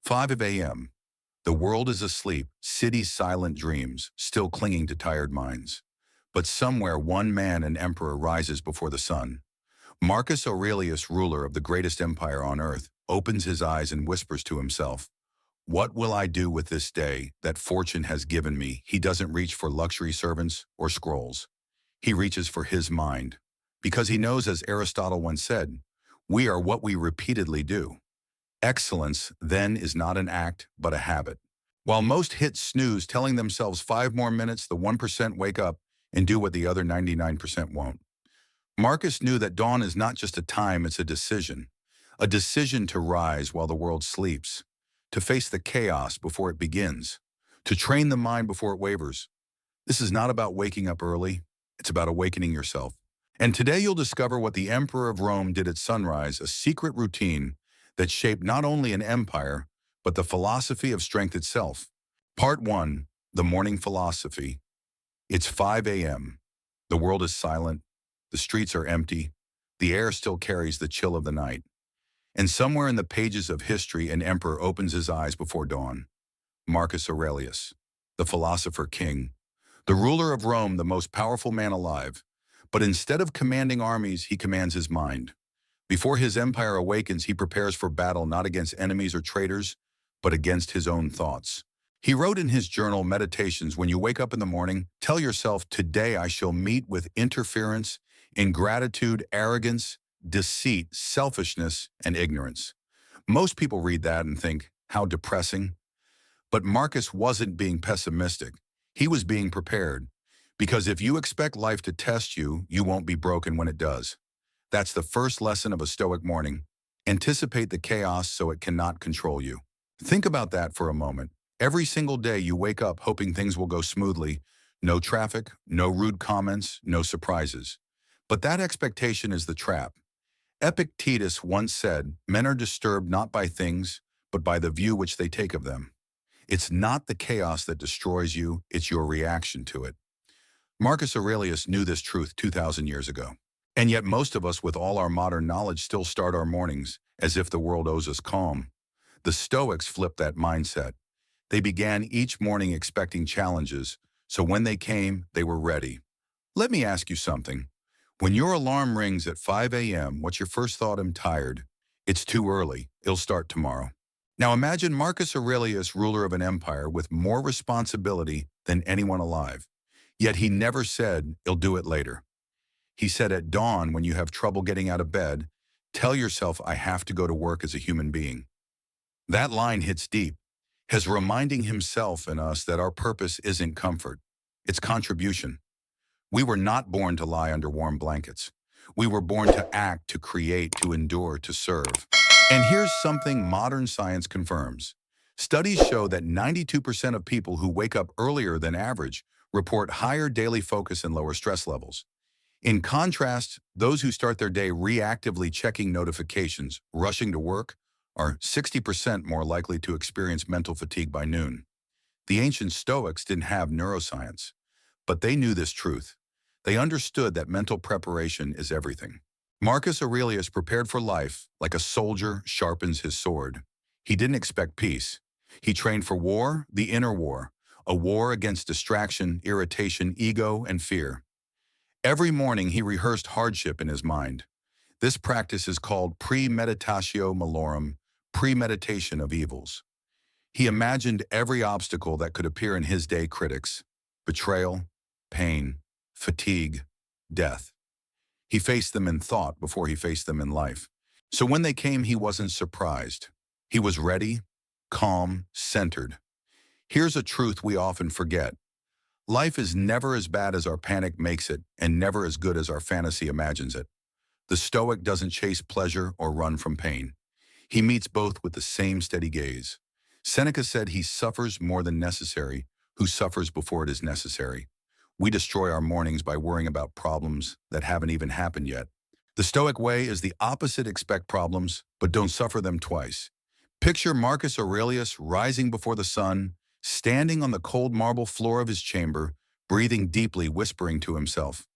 5 a.m. The world is asleep, cities silent dreams, still clinging to tired minds. But somewhere one man, an emperor, rises before the sun. Marcus Aurelius, ruler of the greatest empire on earth, opens his eyes and whispers to himself, "What will I do with this day that fortune has given me?" He doesn't reach for luxury servants or scrolls. He reaches for his mind. Because he knows, as Aristotle once said, we are what we repeatedly do. Excellence, then, is not an act, but a habit. While most hit snooze, telling themselves 5 more minutes, the 1% wake up and do what the other 99% won't. Marcus knew that dawn is not just a time, it's a decision to rise while the world sleeps, to face the chaos before it begins, to train the mind before it wavers. This is not about waking up early, it's about awakening yourself. And today you'll discover what the Emperor of Rome did at sunrise, a secret routine that shaped not only an empire, but the philosophy of strength itself. Part 1, the morning philosophy. It's 5 a.m. The world is silent, the streets are empty, the air still carries the chill of the night. And somewhere in the pages of history, an emperor opens his eyes before dawn. Marcus Aurelius, the philosopher king, the ruler of Rome, the most powerful man alive. But instead of commanding armies, he commands his mind. Before his empire awakens, he prepares for battle not against enemies or traitors, but against his own thoughts. He wrote in his journal, Meditations, "When you wake up in the morning, tell yourself, today I shall meet with interference, ingratitude, arrogance, deceit, selfishness, and ignorance." Most people read that and think, how depressing. But Marcus wasn't being pessimistic. He was being prepared. Because if you expect life to test you, you won't be broken when it does. That's the first lesson of a Stoic morning. Anticipate the chaos so it cannot control you. Think about that for a moment. Every single day you wake up hoping things will go smoothly. No traffic, no rude comments, no surprises. But that expectation is the trap. Epictetus once said, "Men are disturbed not by things, but by the view which they take of them." It's not the chaos that destroys you, it's your reaction to it. Marcus Aurelius knew this truth 2,000 years ago. And yet most of us, with all our modern knowledge, still start our mornings as if the world owes us calm. The Stoics flipped that mindset. They began each morning expecting challenges, so when they came, they were ready. Let me ask you something. When your alarm rings at 5 a.m., what's your first thought? "I'm tired. It's too early. It'll start tomorrow." Now imagine Marcus Aurelius, ruler of an empire with more responsibility than anyone alive. Yet he never said, "I'll do it later." He said, at dawn, when you have trouble getting out of bed, tell yourself, "I have to go to work as a human being." That line hits deep, as reminding himself and us that our purpose isn't comfort, it's contribution. We were not born to lie under warm blankets. We were born to act, to create, to endure, to serve. And here's something modern science confirms. Studies show that 92% of people who wake up earlier than average report higher daily focus and lower stress levels. In contrast, those who start their day reactively checking notifications, rushing to work, are 60% more likely to experience mental fatigue by noon. The ancient Stoics didn't have neuroscience, but they knew this truth. They understood that mental preparation is everything. Marcus Aurelius prepared for life like a soldier sharpens his sword. He didn't expect peace. He trained for war, the inner war, a war against distraction, irritation, ego, and fear. Every morning he rehearsed hardship in his mind. This practice is called premeditatio malorum, premeditation of evils. He imagined every obstacle that could appear in his day: critics, betrayal, pain, fatigue, death. He faced them in thought before he faced them in life. So when they came, he wasn't surprised. He was ready, calm, centered. Here's a truth we often forget. Life is never as bad as our panic makes it, and never as good as our fantasy imagines it. The Stoic doesn't chase pleasure or run from pain. He meets both with the same steady gaze. Seneca said, "He suffers more than necessary who suffers before it is necessary." We destroy our mornings by worrying about problems that haven't even happened yet. The Stoic way is the opposite: expect problems, but don't suffer them twice. Picture Marcus Aurelius rising before the sun, standing on the cold marble floor of his chamber, breathing deeply, whispering to himself,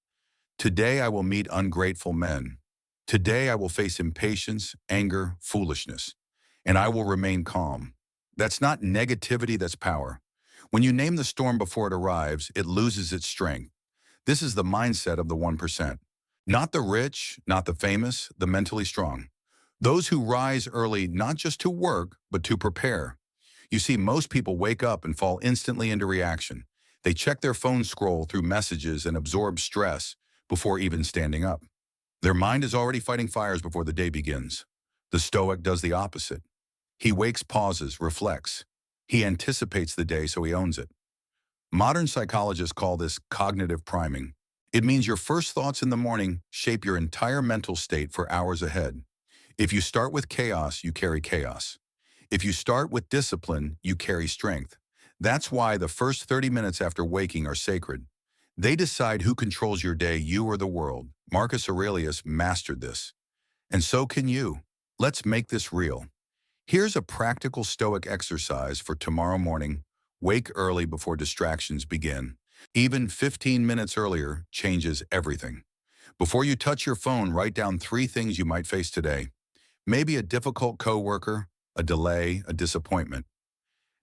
"Today I will meet ungrateful men. Today I will face impatience, anger, foolishness, and I will remain calm." That's not negativity, that's power. When you name the storm before it arrives, it loses its strength. This is the mindset of the 1%. Not the rich, not the famous, the mentally strong. Those who rise early not just to work, but to prepare. You see, most people wake up and fall instantly into reaction. They check their phone scroll through messages and absorb stress before even standing up. Their mind is already fighting fires before the day begins. The Stoic does the opposite. He wakes, pauses, reflects. He anticipates the day so he owns it. Modern psychologists call this cognitive priming. It means your first thoughts in the morning shape your entire mental state for hours ahead. If you start with chaos, you carry chaos. If you start with discipline, you carry strength. That's why the first 30 minutes after waking are sacred. They decide who controls your day, you or the world. Marcus Aurelius mastered this. And so can you. Let's make this real. Here's a practical Stoic exercise for tomorrow morning. Wake early before distractions begin. Even 15 minutes earlier changes everything. Before you touch your phone, write down 3 things you might face today. Maybe a difficult coworker, a delay, a disappointment.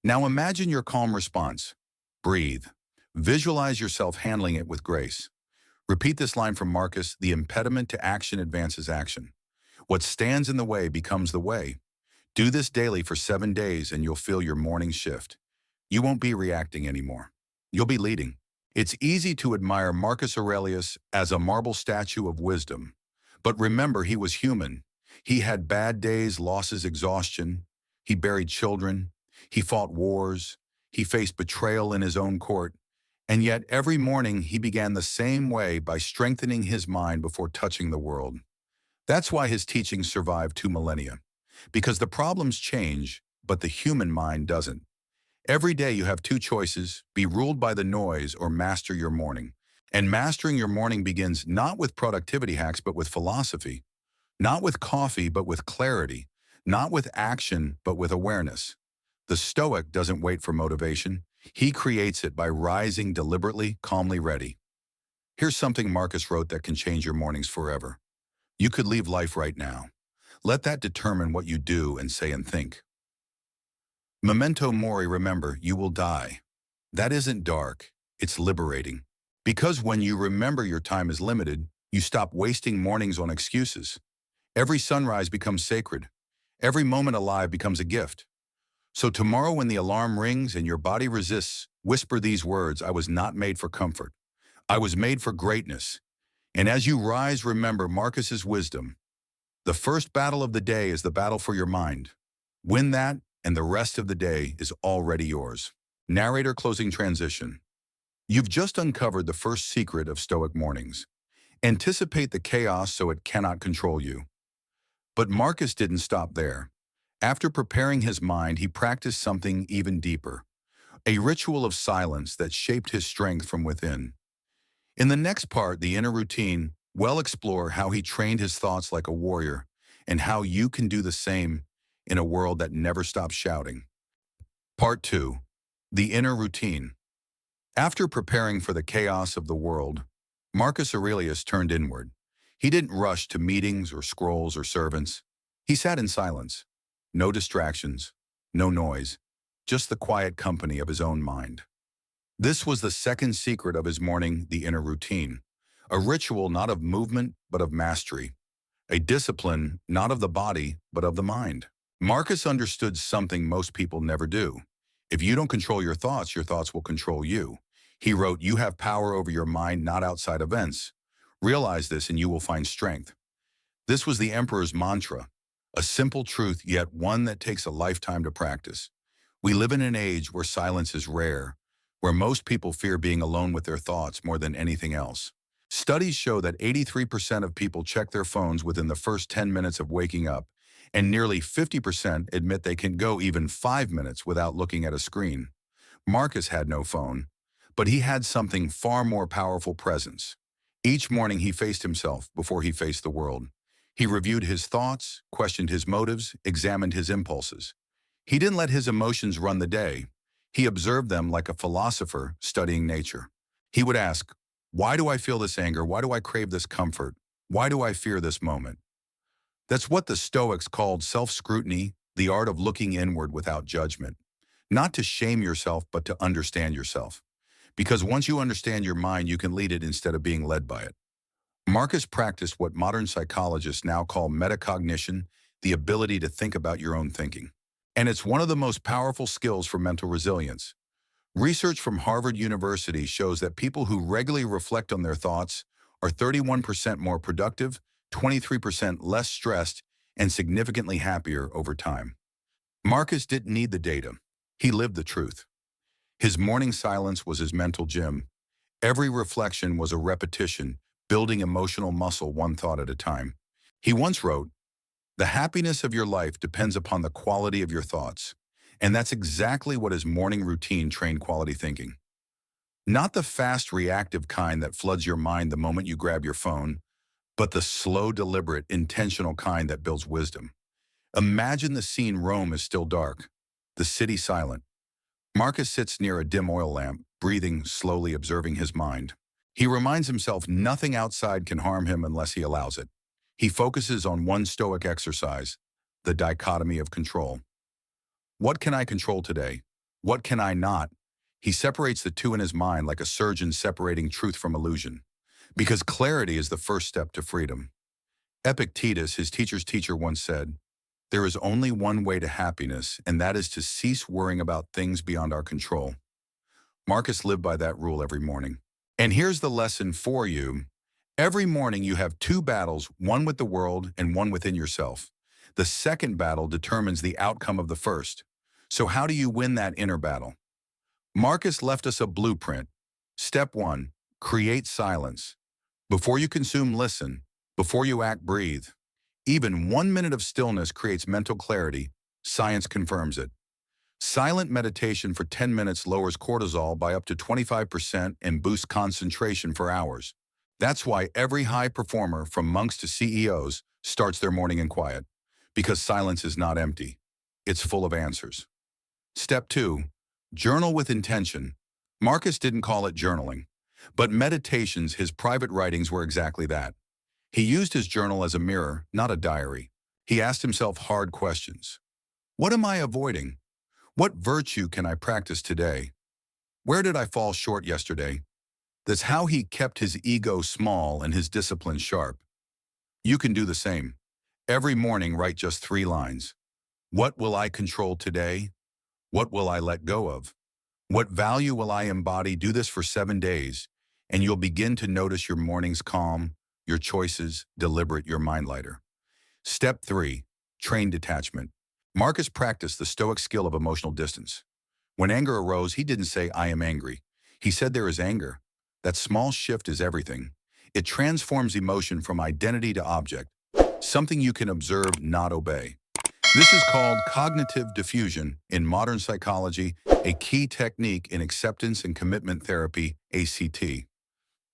Now imagine your calm response. Breathe. Visualize yourself handling it with grace. Repeat this line from Marcus: the impediment to action advances action. What stands in the way becomes the way. Do this daily for 7 days and you'll feel your morning shift. You won't be reacting anymore. You'll be leading. It's easy to admire Marcus Aurelius as a marble statue of wisdom. But remember, he was human. He had bad days, losses, exhaustion. He buried children. He fought wars. He faced betrayal in his own court. And yet every morning he began the same way, by strengthening his mind before touching the world. That's why his teachings survived 2 millennia. Because the problems change, but the human mind doesn't. Every day you have 2 choices: be ruled by the noise or master your morning. And mastering your morning begins not with productivity hacks, but with philosophy. Not with coffee, but with clarity. Not with action, but with awareness. The Stoic doesn't wait for motivation. He creates it by rising deliberately, calmly ready. Here's something Marcus wrote that can change your mornings forever. You could leave life right now. Let that determine what you do and say and think. Memento mori, remember, you will die. That isn't dark, it's liberating. Because when you remember your time is limited, you stop wasting mornings on excuses. Every sunrise becomes sacred. Every moment alive becomes a gift. So tomorrow when the alarm rings and your body resists, whisper these words: I was not made for comfort. I was made for greatness. And as you rise, remember Marcus's wisdom. The first battle of the day is the battle for your mind. Win that, and the rest of the day is already yours. Narrator closing transition. You've just uncovered the first secret of Stoic mornings. Anticipate the chaos so it cannot control you. But Marcus didn't stop there. After preparing his mind, he practiced something even deeper, a ritual of silence that shaped his strength from within. In the next part, the inner routine, we'll explore how he trained his thoughts like a warrior and how you can do the same in a world that never stops shouting. Part 2. The inner routine. After preparing for the chaos of the world, Marcus Aurelius turned inward. He didn't rush to meetings or scrolls or servants. He sat in silence. No distractions, no noise, just the quiet company of his own mind. This was the second secret of his morning, the inner routine. A ritual not of movement, but of mastery. A discipline not of the body, but of the mind. Marcus understood something most people never do. If you don't control your thoughts will control you. He wrote, you have power over your mind, not outside events. Realize this and you will find strength. This was the emperor's mantra, a simple truth, yet one that takes a lifetime to practice. We live in an age where silence is rare, where most people fear being alone with their thoughts more than anything else. Studies show that 83% of people check their phones within the first 10 minutes of waking up, and nearly 50% admit they can go even 5 minutes without looking at a screen. Marcus had no phone, but he had something far more powerful: presence. Each morning he faced himself before he faced the world. He reviewed his thoughts, questioned his motives, examined his impulses. He didn't let his emotions run the day. He observed them like a philosopher studying nature. He would ask, why do I feel this anger? Why do I crave this comfort? Why do I fear this moment? That's what the Stoics called self-scrutiny, the art of looking inward without judgment. Not to shame yourself, but to understand yourself. Because once you understand your mind, you can lead it instead of being led by it. Marcus practiced what modern psychologists now call metacognition, the ability to think about your own thinking. And it's one of the most powerful skills for mental resilience. Research from Harvard University shows that people who regularly reflect on their thoughts are 31% more productive, 23% less stressed, and significantly happier over time. Marcus didn't need the data. He lived the truth. His morning silence was his mental gym. Every reflection was a repetition, building emotional muscle one thought at a time. He once wrote, "The happiness of your life depends upon the quality of your thoughts." And that's exactly what his morning routine trained quality thinking. Not the fast, reactive kind that floods your mind the moment you grab your phone, but the slow, deliberate, intentional kind that builds wisdom. Imagine the scene. Rome is still dark, the city silent. Marcus sits near a dim oil lamp, breathing, slowly observing his mind. He reminds himself nothing outside can harm him unless he allows it. He focuses on one Stoic exercise, the dichotomy of control. What can I control today? What can I not? He separates the two in his mind like a surgeon separating truth from illusion. Because clarity is the first step to freedom. Epictetus, his teacher's teacher, once said, "There is only one way to happiness, and that is to cease worrying about things beyond our control." Marcus lived by that rule every morning. And here's the lesson for you. Every morning you have two battles, one with the world and one within yourself. The second battle determines the outcome of the first. So how do you win that inner battle? Marcus left us a blueprint. Step 1, create silence. Before you consume, listen. Before you act, breathe. Even 1 minute of stillness creates mental clarity. Science confirms it. Silent meditation for 10 minutes lowers cortisol by up to 25% and boosts concentration for hours. That's why every high performer, from monks to CEOs, starts their morning in quiet. Because silence is not empty. It's full of answers. Step 2, journal with intention. Marcus didn't call it journaling, but meditations, his private writings, were exactly that. He used his journal as a mirror, not a diary. He asked himself hard questions. What am I avoiding? What virtue can I practice today? Where did I fall short yesterday? That's how he kept his ego small and his discipline sharp. You can do the same. Every morning, write just 3 lines. What will I control today? What will I let go of? What value will I embody? Do this for 7 days, and you'll begin to notice your mornings calm, your choices deliberate, your mind lighter. Step 3, train detachment. Marcus practiced the Stoic skill of emotional distance. When anger arose, he didn't say, "I am angry." He said, "There is anger." That small shift is everything. It transforms emotion from identity to object, something you can observe, not obey. This is called cognitive diffusion in modern psychology, a key technique in acceptance and commitment therapy, ACT.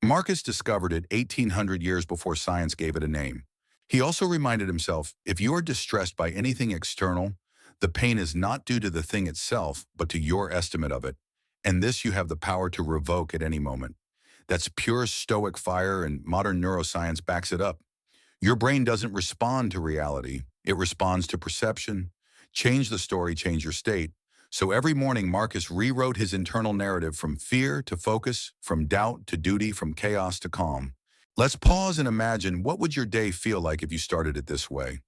Marcus discovered it 1800 years before science gave it a name. He also reminded himself, if you are distressed by anything external, the pain is not due to the thing itself, but to your estimate of it. And this you have the power to revoke at any moment. That's pure Stoic fire, and modern neuroscience backs it up. Your brain doesn't respond to reality. It responds to perception. Change the story, change your state. So every morning, Marcus rewrote his internal narrative from fear to focus, from doubt to duty, from chaos to calm. Let's pause and imagine, what would your day feel like if you started it this way?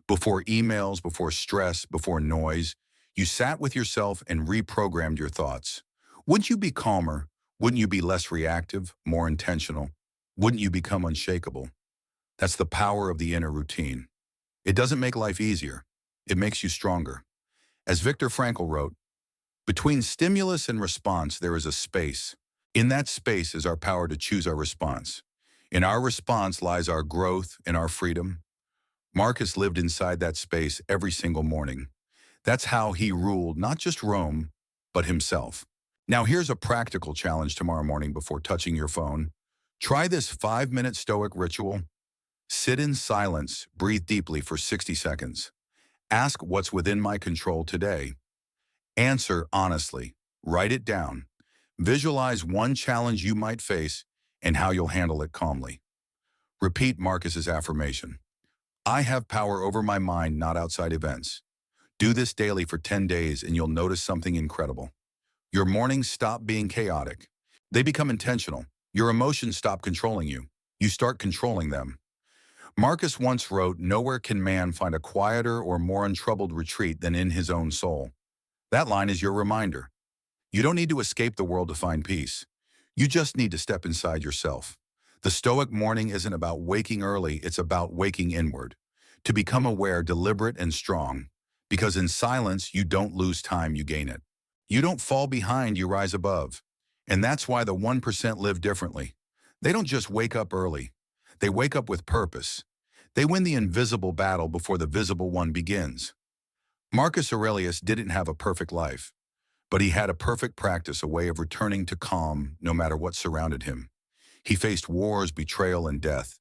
Before emails, before stress, before noise, you sat with yourself and reprogrammed your thoughts. Wouldn't you be calmer? Wouldn't you be less reactive, more intentional? Wouldn't you become unshakable? That's the power of the inner routine. It doesn't make life easier. It makes you stronger. As Viktor Frankl wrote, between stimulus and response, there is a space. In that space is our power to choose our response. In our response lies our growth and our freedom. Marcus lived inside that space every single morning. That's how he ruled not just Rome, but himself. Now here's a practical challenge tomorrow morning before touching your phone. Try this 5-minute Stoic ritual. Sit in silence, breathe deeply for 60 seconds. Ask, what's within my control today? Answer honestly. Write it down. Visualize one challenge you might face and how you'll handle it calmly. Repeat Marcus's affirmation. I have power over my mind, not outside events. Do this daily for 10 days and you'll notice something incredible. Your mornings stop being chaotic. They become intentional. Your emotions stop controlling you. You start controlling them. Marcus once wrote, "Nowhere can man find a quieter or more untroubled retreat than in his own soul." That line is your reminder. You don't need to escape the world to find peace. You just need to step inside yourself. The Stoic morning isn't about waking early, it's about waking inward. To become aware, deliberate, and strong. Because in silence, you don't lose time, you gain it. You don't fall behind, you rise above. And that's why the 1% live differently. They don't just wake up early. They wake up with purpose. They win the invisible battle before the visible one begins. Marcus Aurelius didn't have a perfect life, but he had a perfect practice, a way of returning to calm no matter what surrounded him. He faced wars, betrayal, and death,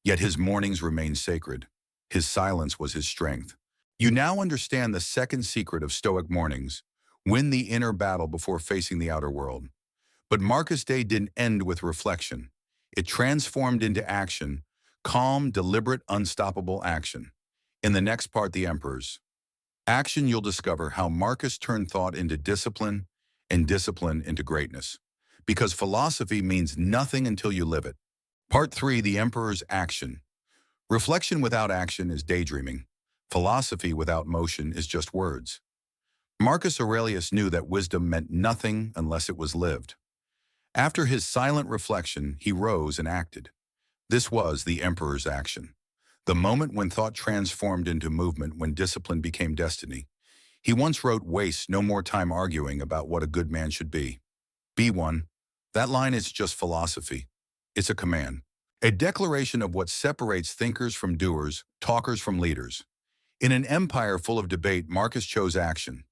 yet his mornings remained sacred. His silence was his strength. You now understand the second secret of Stoic mornings: win the inner battle before facing the outer world. But Marcus' day didn't end with reflection. It transformed into action, calm, deliberate, unstoppable action. In the next part, the Emperors. Action, you'll discover how Marcus turned thought into discipline and discipline into greatness. Because philosophy means nothing until you live it. Part 3, the Emperor's action. Reflection without action is daydreaming. Philosophy without motion is just words. Marcus Aurelius knew that wisdom meant nothing unless it was lived. After his silent reflection, he rose and acted. This was the Emperor's action. The moment when thought transformed into movement, when discipline became destiny. He once wrote, "Waste no more time arguing about what a good man should be. Be one." That line is just philosophy. It's a command. A declaration of what separates thinkers from doers, talkers from leaders. In an empire full of debate, Marcus chose action.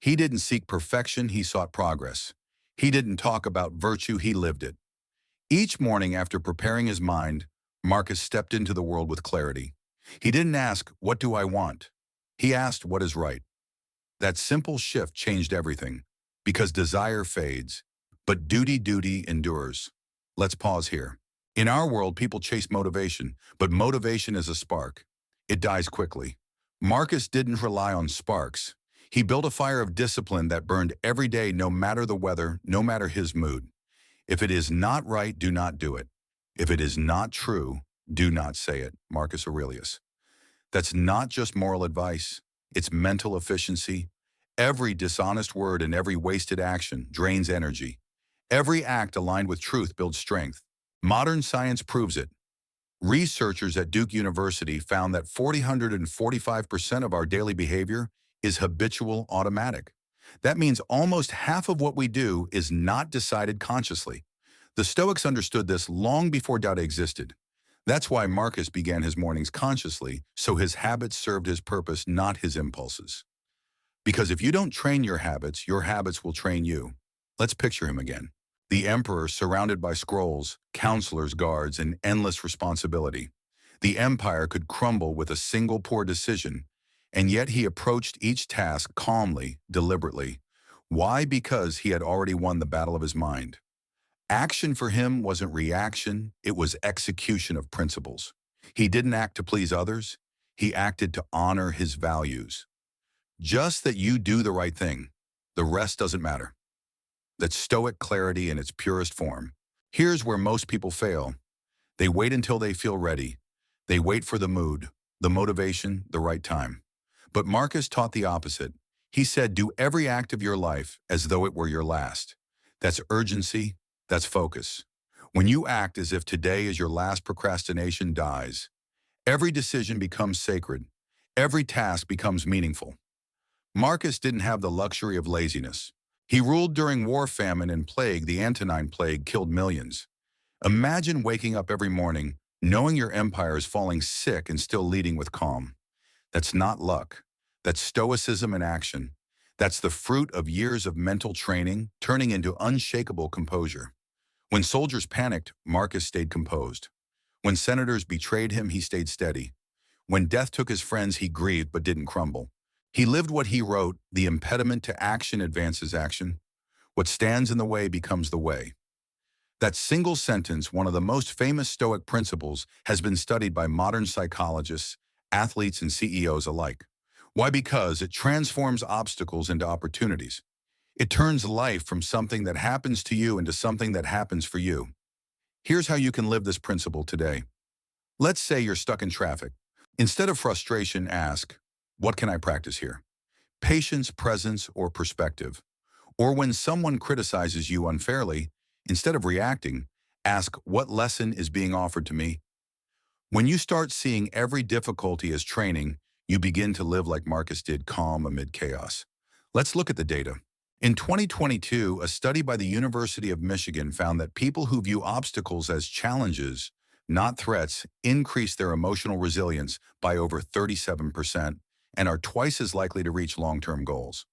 He didn't seek perfection, he sought progress. He didn't talk about virtue, he lived it. Each morning after preparing his mind, Marcus stepped into the world with clarity. He didn't ask, "What do I want?" He asked, "What is right?" That simple shift changed everything, because desire fades, but duty endures. Let's pause here. In our world, people chase motivation, but motivation is a spark. It dies quickly. Marcus didn't rely on sparks. He built a fire of discipline that burned every day, no matter the weather, no matter his mood. If it is not right, do not do it. If it is not true, do not say it. Marcus Aurelius. That's not just moral advice. It's mental efficiency. Every dishonest word and every wasted action drains energy. Every act aligned with truth builds strength. Modern science proves it. Researchers at Duke University found that 445% of our daily behavior is habitual, automatic. That means almost half of what we do is not decided consciously. The Stoics understood this long before doubt existed. That's why Marcus began his mornings consciously, so his habits served his purpose, not his impulses. Because if you don't train your habits will train you. Let's picture him again. The emperor surrounded by scrolls, counselors, guards, and endless responsibility. The empire could crumble with a single poor decision, and yet he approached each task calmly, deliberately. Why? Because he had already won the battle of his mind. Action for him wasn't reaction, it was execution of principles. He didn't act to please others, he acted to honor his values. Just that you do the right thing. The rest doesn't matter. That's Stoic clarity in its purest form. Here's where most people fail. They wait until they feel ready. They wait for the mood, the motivation, the right time. But Marcus taught the opposite. He said, do every act of your life as though it were your last. That's urgency, that's focus. When you act as if today is your last, procrastination dies. Every decision becomes sacred. Every task becomes meaningful. Marcus didn't have the luxury of laziness. He ruled during war, famine, and plague. The Antonine Plague killed millions. Imagine waking up every morning, knowing your empire is falling sick and still leading with calm. That's not luck. That's stoicism in action. That's the fruit of years of mental training, turning into unshakable composure. When soldiers panicked, Marcus stayed composed. When senators betrayed him, he stayed steady. When death took his friends, he grieved but didn't crumble. He lived what he wrote, "The impediment to action advances action. What stands in the way becomes the way." That single sentence, one of the most famous Stoic principles, has been studied by modern psychologists, athletes, and CEOs alike. Why? Because it transforms obstacles into opportunities. It turns life from something that happens to you into something that happens for you. Here's how you can live this principle today. Let's say you're stuck in traffic. Instead of frustration, ask, what can I practice here? Patience, presence, or perspective. Or when someone criticizes you unfairly, instead of reacting, ask, what lesson is being offered to me? When you start seeing every difficulty as training, you begin to live like Marcus did, calm amid chaos. Let's look at the data. In 2022, a study by the University of Michigan found that people who view obstacles as challenges, not threats, increase their emotional resilience by over 37% and are twice as likely to reach long-term goals.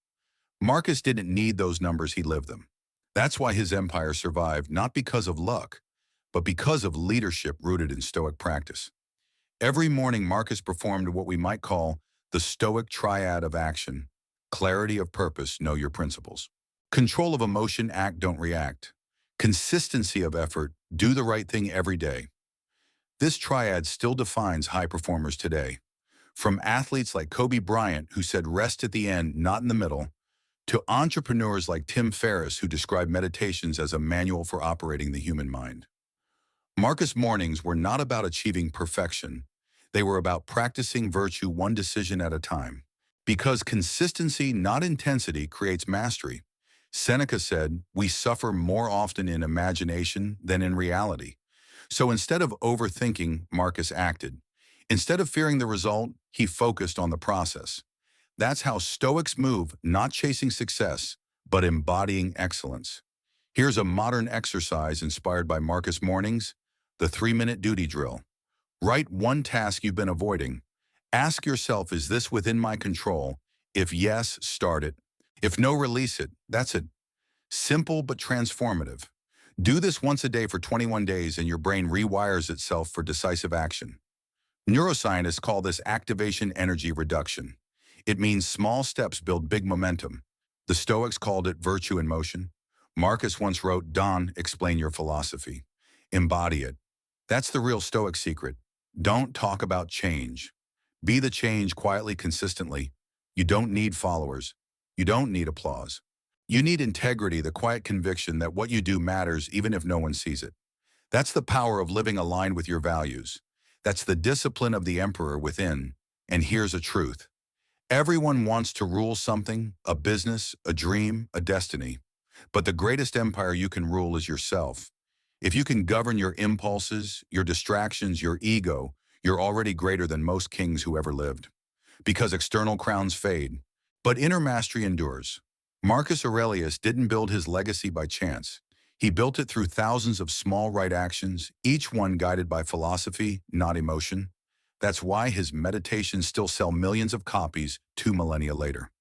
Marcus didn't need those numbers, he lived them. That's why his empire survived, not because of luck, but because of leadership rooted in Stoic practice. Every morning, Marcus performed what we might call the Stoic triad of action: clarity of purpose, know your principles; control of emotion, act, don't react; consistency of effort, do the right thing every day. This triad still defines high performers today. From athletes like Kobe Bryant, who said rest at the end, not in the middle, to entrepreneurs like Tim Ferriss, who described meditations as a manual for operating the human mind. Marcus' mornings were not about achieving perfection. They were about practicing virtue one decision at a time. Because consistency, not intensity, creates mastery. Seneca said, we suffer more often in imagination than in reality. So instead of overthinking, Marcus acted. Instead of fearing the result, he focused on the process. That's how Stoics move, not chasing success, but embodying excellence. Here's a modern exercise inspired by Marcus' mornings: the 3-minute duty drill. Write one task you've been avoiding. Ask yourself, is this within my control? If yes, start it. If no, release it. That's it. Simple but transformative. Do this once a day for 21 days and your brain rewires itself for decisive action. Neuroscientists call this activation energy reduction. It means small steps build big momentum. The Stoics called it virtue in motion. Marcus once wrote, Don, explain your philosophy. Embody it. That's the real Stoic secret. Don't talk about change. Be the change quietly, consistently. You don't need followers. You don't need applause. You need integrity, the quiet conviction that what you do matters even if no one sees it. That's the power of living aligned with your values. That's the discipline of the emperor within. And here's a truth. Everyone wants to rule something: a business, a dream, a destiny. But the greatest empire you can rule is yourself. If you can govern your impulses, your distractions, your ego, you're already greater than most kings who ever lived. Because external crowns fade, but inner mastery endures. Marcus Aurelius didn't build his legacy by chance. He built it through thousands of small right actions, each one guided by philosophy, not emotion. That's why his meditations still sell millions of copies 2 millennia later.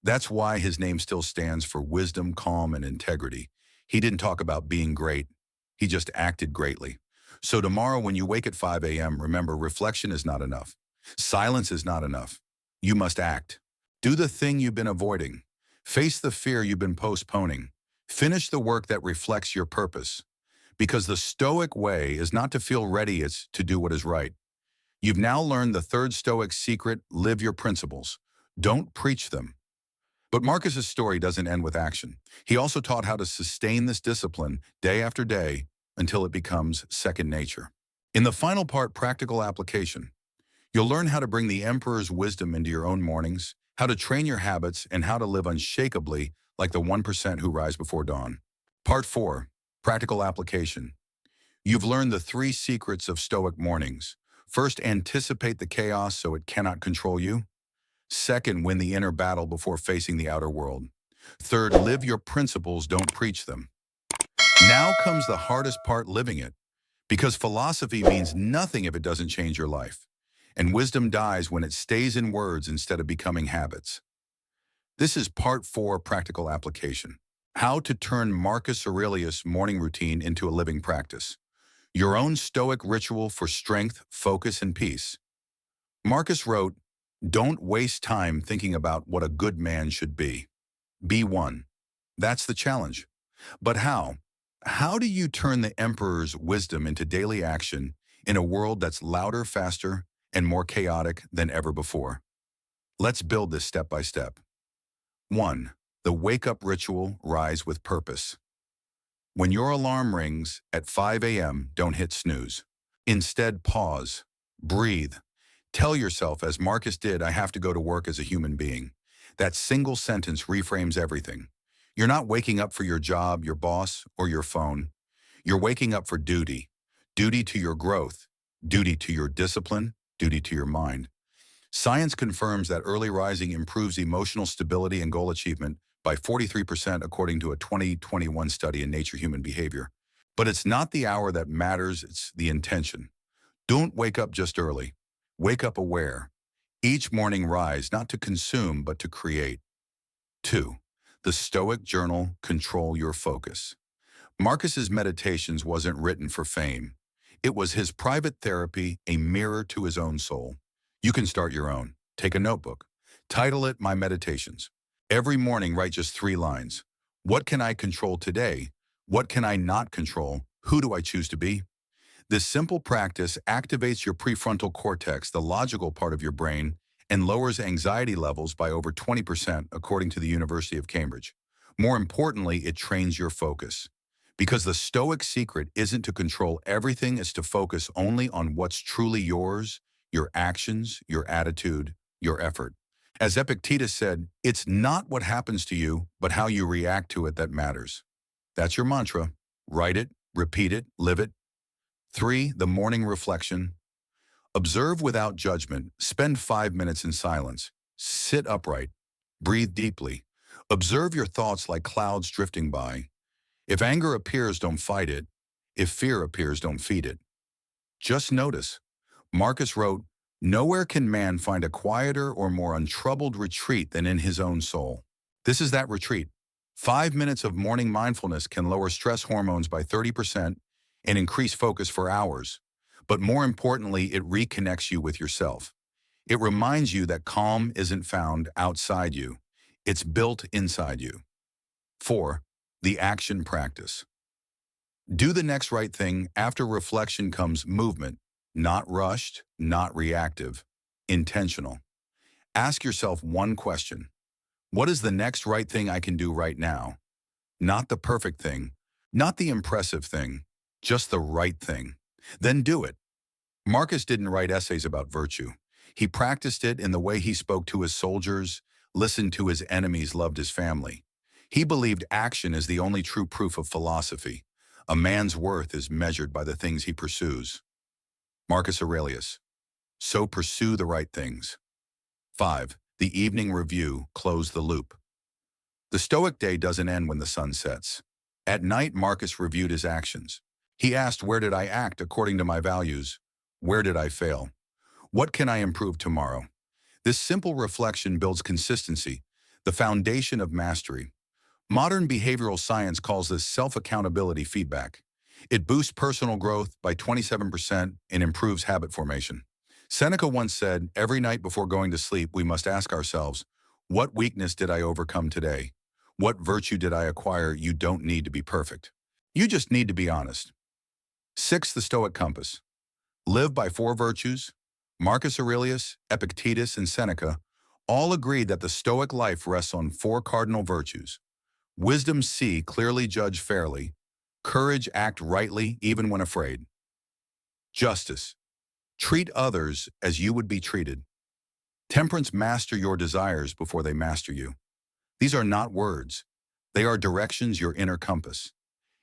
That's why his name still stands for wisdom, calm, and integrity. He didn't talk about being great. He just acted greatly. So tomorrow when you wake at 5 a.m., remember, reflection is not enough. Silence is not enough. You must act. Do the thing you've been avoiding. Face the fear you've been postponing. Finish the work that reflects your purpose. Because the Stoic way is not to feel ready, it's to do what is right. You've now learned the third Stoic secret: live your principles. Don't preach them. But Marcus's story doesn't end with action. He also taught how to sustain this discipline day after day until it becomes second nature. In the final part, practical application, you'll learn how to bring the emperor's wisdom into your own mornings, how to train your habits, and how to live unshakably like the 1% who rise before dawn. Part 4, practical application. You've learned the 3 secrets of Stoic mornings. First, anticipate the chaos so it cannot control you. Second, win the inner battle before facing the outer world. Third, live your principles, don't preach them. Now comes the hardest part: living it. Because philosophy means nothing if it doesn't change your life. And wisdom dies when it stays in words instead of becoming habits. This is part 4, practical application. How to turn Marcus Aurelius' morning routine into a living practice. Your own Stoic ritual for strength, focus, and peace. Marcus wrote, don't waste time thinking about what a good man should be. Be one. That's the challenge. But how? How do you turn the emperor's wisdom into daily action in a world that's louder, faster, and more chaotic than ever before? Let's build this step by step. 1. The wake-up ritual, rise with purpose. When your alarm rings at 5 a.m., don't hit snooze. Instead, pause, breathe. Tell yourself, as Marcus did, I have to go to work as a human being. That single sentence reframes everything. You're not waking up for your job, your boss, or your phone. You're waking up for duty. Duty to your growth, duty to your discipline, duty to your mind. Science confirms that early rising improves emotional stability and goal achievement by 43% according to a 2021 study in Nature Human Behavior. But it's not the hour that matters, it's the intention. Don't wake up just early. Wake up aware. Each morning rise not to consume but to create. 2. The Stoic Journal, control your focus. Marcus's meditations wasn't written for fame. It was his private therapy, a mirror to his own soul. You can start your own. Take a notebook. Title it My Meditations. Every morning write just 3 lines. What can I control today? What can I not control? Who do I choose to be? This simple practice activates your prefrontal cortex, the logical part of your brain, and lowers anxiety levels by over 20% according to the University of Cambridge. More importantly, it trains your focus. Because the Stoic secret isn't to control everything, it's to focus only on what's truly yours, your actions, your attitude, your effort. As Epictetus said, it's not what happens to you, but how you react to it that matters. That's your mantra. Write it, repeat it, live it. 3. The morning reflection. Observe without judgment. Spend 5 minutes in silence. Sit upright. Breathe deeply. Observe your thoughts like clouds drifting by. If anger appears, don't fight it. If fear appears, don't feed it. Just notice. Marcus wrote, "Nowhere can man find a quieter or more untroubled retreat than in his own soul." This is that retreat. 5 minutes of morning mindfulness can lower stress hormones by 30% and increase focus for hours. But more importantly, it reconnects you with yourself. It reminds you that calm isn't found outside you. It's built inside you. 4. The action practice. Do the next right thing. After reflection comes movement, not rushed, not reactive, intentional. Ask yourself one question. What is the next right thing I can do right now? Not the perfect thing, not the impressive thing, just the right thing. Then do it. Marcus didn't write essays about virtue. He practiced it in the way he spoke to his soldiers, listened to his enemies, loved his family. He believed action is the only true proof of philosophy. A man's worth is measured by the things he pursues. Marcus Aurelius. So pursue the right things. 5. The evening review, close the loop. The Stoic day doesn't end when the sun sets. At night, Marcus reviewed his actions. He asked, where did I act according to my values? Where did I fail? What can I improve tomorrow? This simple reflection builds consistency, the foundation of mastery. Modern behavioral science calls this self-accountability feedback. It boosts personal growth by 27% and improves habit formation. Seneca once said, every night before going to sleep, we must ask ourselves, what weakness did I overcome today? What virtue did I acquire? You don't need to be perfect. You just need to be honest. 6. The Stoic compass. Live by 4 virtues. Marcus Aurelius, Epictetus, and Seneca all agreed that the Stoic life rests on 4 cardinal virtues. Wisdom, see, clearly, judge fairly. Courage, act rightly, even when afraid. Justice. Treat others as you would be treated. Temperance, master your desires before they master you. These are not words. They are directions, your inner compass.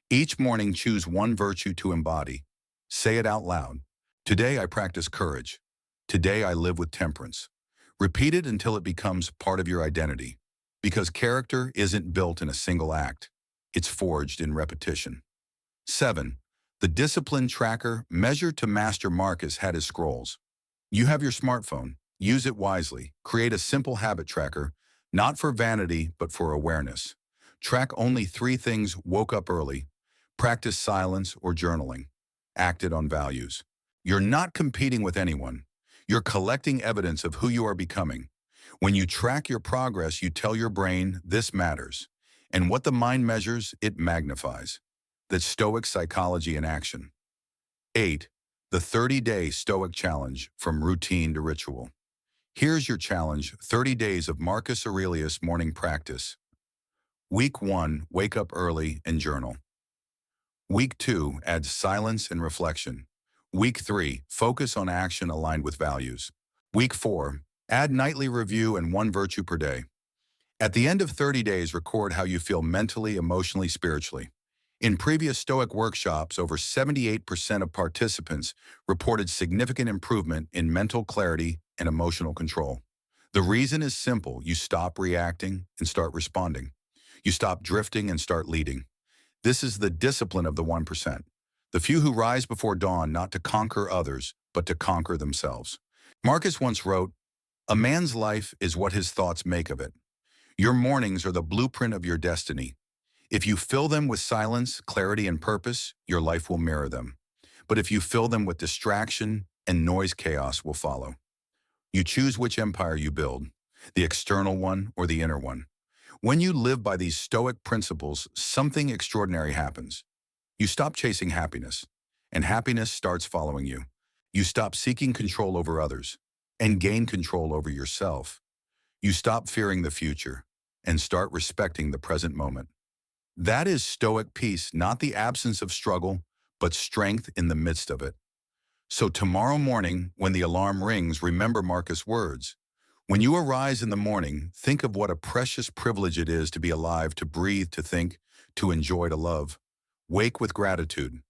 Each morning, choose one virtue to embody. Say it out loud. Today, I practice courage. Today, I live with temperance. Repeat it until it becomes part of your identity. Because character isn't built in a single act. It's forged in repetition. 7. The discipline tracker, measure to master. Marcus had his scrolls. You have your smartphone. Use it wisely. Create a simple habit tracker, not for vanity, but for awareness. Track only 3 things: woke up early, practice silence or journaling, acted on values. You're not competing with anyone. You're collecting evidence of who you are becoming. When you track your progress, you tell your brain, this matters. And what the mind measures, it magnifies. That's Stoic psychology in action. 8. The 30-day Stoic challenge, from routine to ritual. Here's your challenge: 30 days of Marcus Aurelius morning practice. Week 1, wake up early and journal. Week 2, add silence and reflection. Week 3, focus on action aligned with values. Week 4, add nightly review and one virtue per day. At the end of 30 days, record how you feel mentally, emotionally, spiritually. In previous Stoic workshops, over 78% of participants reported significant improvement in mental clarity and emotional control. The reason is simple: you stop reacting and start responding. You stop drifting and start leading. This is the discipline of the 1%. The few who rise before dawn not to conquer others, but to conquer themselves. Marcus once wrote, "A man's life is what his thoughts make of it." Your mornings are the blueprint of your destiny. If you fill them with silence, clarity, and purpose, your life will mirror them. But if you fill them with distraction and noise, chaos will follow. You choose which empire you build, the external one or the inner one. When you live by these Stoic principles, something extraordinary happens. You stop chasing happiness, and happiness starts following you. You stop seeking control over others and gain control over yourself. You stop fearing the future and start respecting the present moment. That is Stoic peace, not the absence of struggle, but strength in the midst of it. So tomorrow morning, when the alarm rings, remember Marcus' words. When you arise in the morning, think of what a precious privilege it is to be alive, to breathe, to think, to enjoy, to love. Wake with gratitude.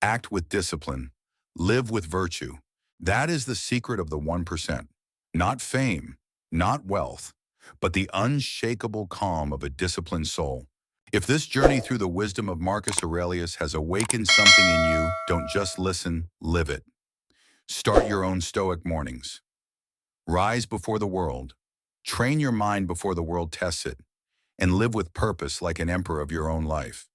Act with discipline. Live with virtue. That is the secret of the 1%. Not fame, not wealth, but the unshakable calm of a disciplined soul. If this journey through the wisdom of Marcus Aurelius has awakened something in you, don't just listen, live it. Start your own Stoic mornings. Rise before the world. Train your mind before the world tests it. And live with purpose like an emperor of your own life.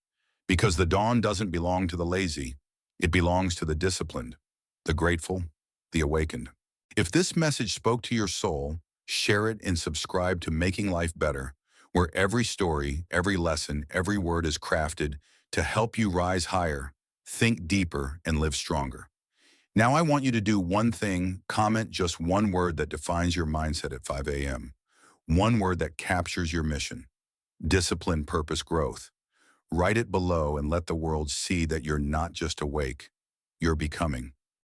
Because the dawn doesn't belong to the lazy. It belongs to the disciplined, the grateful, the awakened. If this message spoke to your soul, share it and subscribe to Making Life Better, where every story, every lesson, every word is crafted to help you rise higher, think deeper, and live stronger. Now I want you to do one thing: comment just one word that defines your mindset at 5 a.m. One word that captures your mission: discipline, purpose, growth. Write it below and let the world see that you're not just awake, you're becoming.